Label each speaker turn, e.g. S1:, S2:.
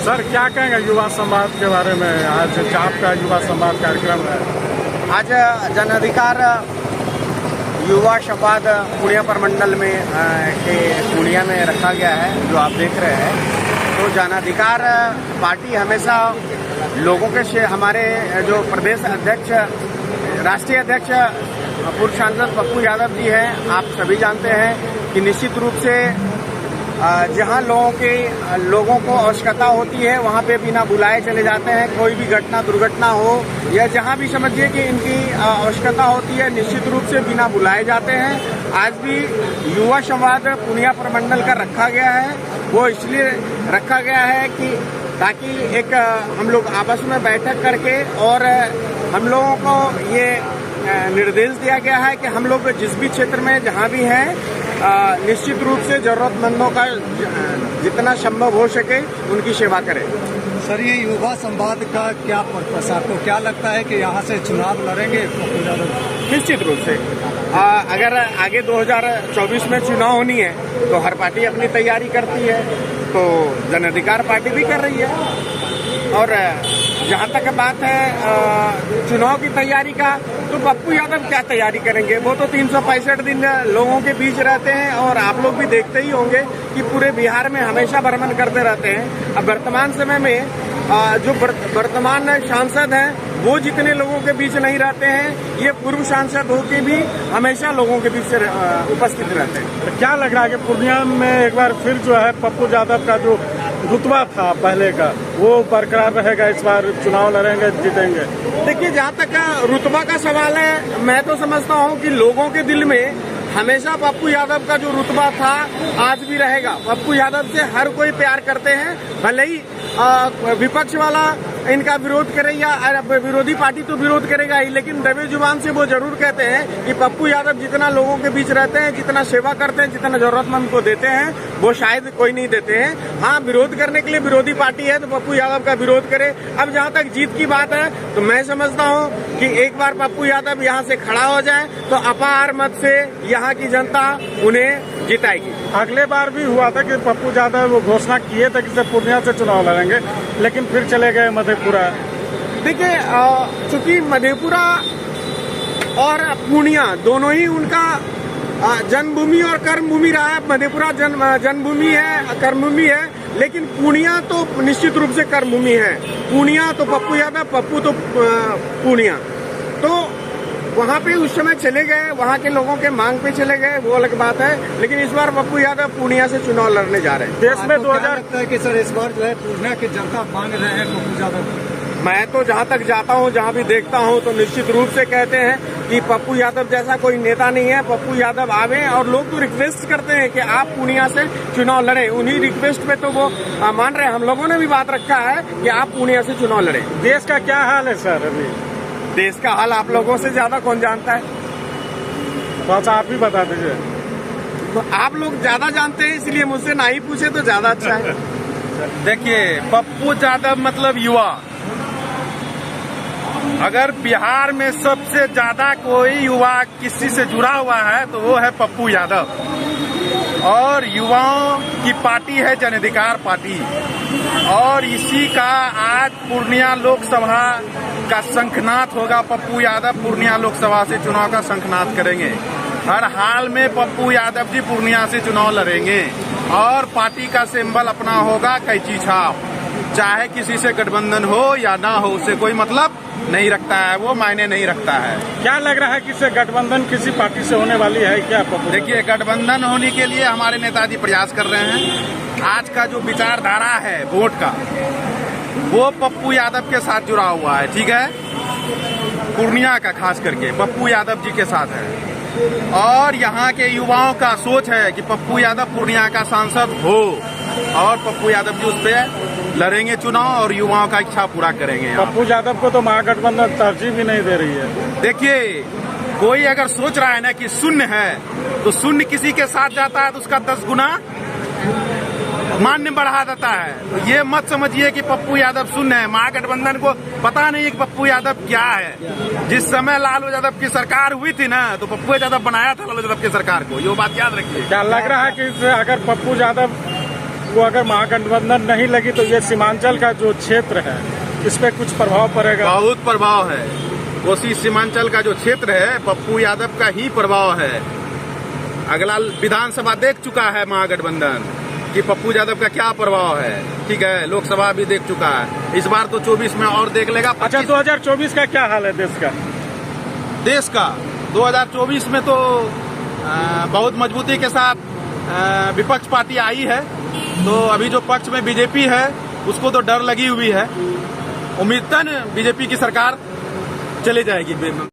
S1: Sir क्या कहेंगे युवा संवाद के बारे में? आज चाप का युवा संवाद कार्यक्रम है।
S2: आज जन अधिकार युवा संवाद पूर्णिया प्रमंडल में के पूर्णिया में रखा गया है, जो आप देख रहे हैं। तो जन अधिकार पार्टी हमेशा लोगों के हमारे जो प्रदेश अध्यक्ष, राष्ट्रीय अध्यक्ष पूर्व सांसद पप्पू यादव जी हैं, आप सभी जानते हैं कि निश्चित रूप से जहां लोगों को आवश्यकता होती है वहां पे बिना बुलाए चले जाते हैं। कोई भी घटना दुर्घटना हो या जहां भी समझिए कि इनकी आवश्यकता होती है, निश्चित रूप से बिना बुलाए जाते हैं। आज भी युवा संवाद पूर्णिया प्रमंडल का रखा गया है। वो इसलिए रखा गया है कि ताकि एक हम लोग आपस में बैठक करके और हम लोगों को ये निर्देश दिया गया है कि हम लोग जिस भी क्षेत्र में जहां भी हैं, निश्चित रूप से जरूरतमंदों का जितना संभव हो सके उनकी सेवा करें।
S3: सर, ये युवा संवाद का क्या पर्पस, आपको क्या लगता है कि यहाँ से चुनाव लड़ेंगे?
S2: निश्चित रूप से अगर आगे 2024 में चुनाव होनी है तो हर पार्टी अपनी तैयारी करती है, तो जन अधिकार पार्टी भी कर रही है। और जहाँ तक बात है चुनाव की तैयारी का, तो पप्पू यादव क्या तैयारी करेंगे? वो तो 365 दिन लोगों के बीच रहते हैं और आप लोग भी देखते ही होंगे कि पूरे बिहार में हमेशा भ्रमण करते रहते हैं। अब वर्तमान समय में जो वर्तमान सांसद हैं वो जितने लोगों के बीच नहीं रहते हैं, ये पूर्व सांसद होके भी हमेशा लोगों के बीच उपस्थित रहते हैं।
S1: तो क्या लग रहा है कि पूर्णिया में एक बार फिर जो है पप्पू यादव का जो रुतबा था पहले का, वो बरकरार रहेगा? इस बार चुनाव लड़ेंगे, जीतेंगे?
S2: देखिए, जहाँ तक रुतबा का सवाल है, मैं तो समझता हूँ कि लोगों के दिल में हमेशा पप्पू यादव का जो रुतबा था आज भी रहेगा। पप्पू यादव से हर कोई प्यार करते हैं, भले ही विपक्ष वाला इनका विरोध करे या विरोधी पार्टी तो विरोध करेगा ही, लेकिन दबे जुबान से वो जरूर कहते हैं कि पप्पू यादव जितना लोगों के बीच रहते हैं, जितना सेवा करते हैं, जितना जरूरतमंद को देते हैं, वो शायद कोई नहीं देते हैं। हाँ, विरोध करने के लिए विरोधी पार्टी है तो पप्पू यादव का विरोध करे। अब जहाँ तक जीत की बात है तो मैं समझता हूँ कि एक बार पप्पू यादव यहाँ से खड़ा हो जाए तो अपार मत से यहाँ की जनता उन्हें जिताएगी।
S1: अगले बार भी हुआ था कि पप्पू यादव वो घोषणा किए थे कि पूर्णिया से चुनाव लड़ेंगे, लेकिन फिर चले गए मधेपुरा।
S2: देखिए, चूंकि मधेपुरा और पूर्णिया दोनों ही उनका जन्मभूमि और कर्मभूमि रहा है। मधेपुरा जन्मभूमि है, कर्मभूमि है, लेकिन पूर्णिया तो निश्चित रूप से कर्मभूमि है। पूर्णिया तो पप्पू यादव, पप्पू तो पूर्णिया। तो वहाँ पे उस समय चले गए, वहाँ के लोगों के मांग पे चले गए, वो अलग बात है। लेकिन इस बार पप्पू यादव पूर्णिया से चुनाव लड़ने जा रहे हैं।
S1: देश में 2000
S3: लगता है कि सर इस बार जो है पूर्णिया की जनता मांग रहे हैं पप्पू यादव?
S2: मैं तो जहाँ तक जाता हूँ, जहाँ भी देखता हूँ, तो निश्चित रूप से कहते हैं कि पप्पू यादव जैसा कोई नेता नहीं है, पप्पू यादव आवे। और लोग तो रिक्वेस्ट करते हैं कि आप पूर्णिया से चुनाव लड़ें। उन्हीं रिक्वेस्ट पे तो वो मान रहे हैं। हम लोगों ने भी बात रखा है कि आप पूर्णिया से चुनाव लड़ें।
S1: देश का क्या हाल है सर अभी?
S2: देश का हाल आप लोगों से ज्यादा कौन जानता है?
S1: बस आप ही बता दीजिए।
S2: तो आप लोग ज्यादा जानते हैं, इसलिए मुझसे ना ही पूछे तो ज्यादा अच्छा है।
S4: देखिए, पप्पू यादव मतलब युवा। अगर बिहार में सबसे ज्यादा कोई युवा किसी से जुड़ा हुआ है तो वो है पप्पू यादव। और युवाओं की पार्टी है जन अधिकार पार्टी। और इसी का आज पूर्णिया लोकसभा का शंखनाद होगा। पप्पू यादव पूर्णिया लोकसभा से चुनाव का शंखनाद करेंगे। हर हाल में पप्पू यादव जी पूर्णिया से चुनाव लड़ेंगे और पार्टी का सिंबल अपना होगा कैंची छाप। चाहे किसी से गठबंधन हो या ना हो, उससे कोई मतलब नहीं रखता है, वो मायने नहीं रखता है।
S1: क्या लग रहा है कि इससे गठबंधन किसी पार्टी से होने वाली है क्या?
S4: देखिए, गठबंधन होने के लिए हमारे नेताजी प्रयास कर रहे हैं। आज का जो विचारधारा है वोट का, वो पप्पू यादव के साथ जुड़ा हुआ है। ठीक है, पूर्णिया का खास करके पप्पू यादव जी के साथ है। और यहाँ के युवाओं का सोच है कि पप्पू यादव पूर्णिया का सांसद हो और पप्पू यादव जी उस पर लड़ेंगे चुनाव और युवाओं का इच्छा पूरा करेंगे।
S1: पप्पू यादव को तो महागठबंधन तरजीह भी नहीं दे रही है।
S4: देखिए, कोई अगर सोच रहा है ना कि शून्य है, तो शून्य किसी के साथ जाता है तो उसका 10 गुना मान्य बढ़ा देता है। तो ये मत समझिए कि पप्पू यादव शून्य है। महागठबंधन को पता नहीं है कि पप्पू यादव क्या है। जिस समय लालू यादव की सरकार हुई थी ना, तो पप्पू यादव बनाया था लालू यादव की सरकार को। ये बात याद रखिए।
S1: क्या लग रहा है कि अगर पप्पू यादव वो अगर महागठबंधन नहीं लगी तो ये सीमांचल का जो क्षेत्र है इस पे कुछ प्रभाव पड़ेगा?
S4: बहुत प्रभाव है। कोसी सीमांचल का जो क्षेत्र है पप्पू यादव का ही प्रभाव है। अगला विधानसभा देख चुका है महागठबंधन कि पप्पू यादव का क्या प्रभाव है। ठीक है, लोकसभा भी देख चुका है, इस बार तो 24 में और देख लेगा।
S1: अच्छा, 2024 का क्या हाल है देश का?
S4: देश का 2024 में तो बहुत मजबूती के साथ विपक्ष पार्टी आई है, तो अभी जो पक्ष में बीजेपी है उसको तो डर लगी हुई है। उम्मीदन बीजेपी की सरकार चली जाएगी।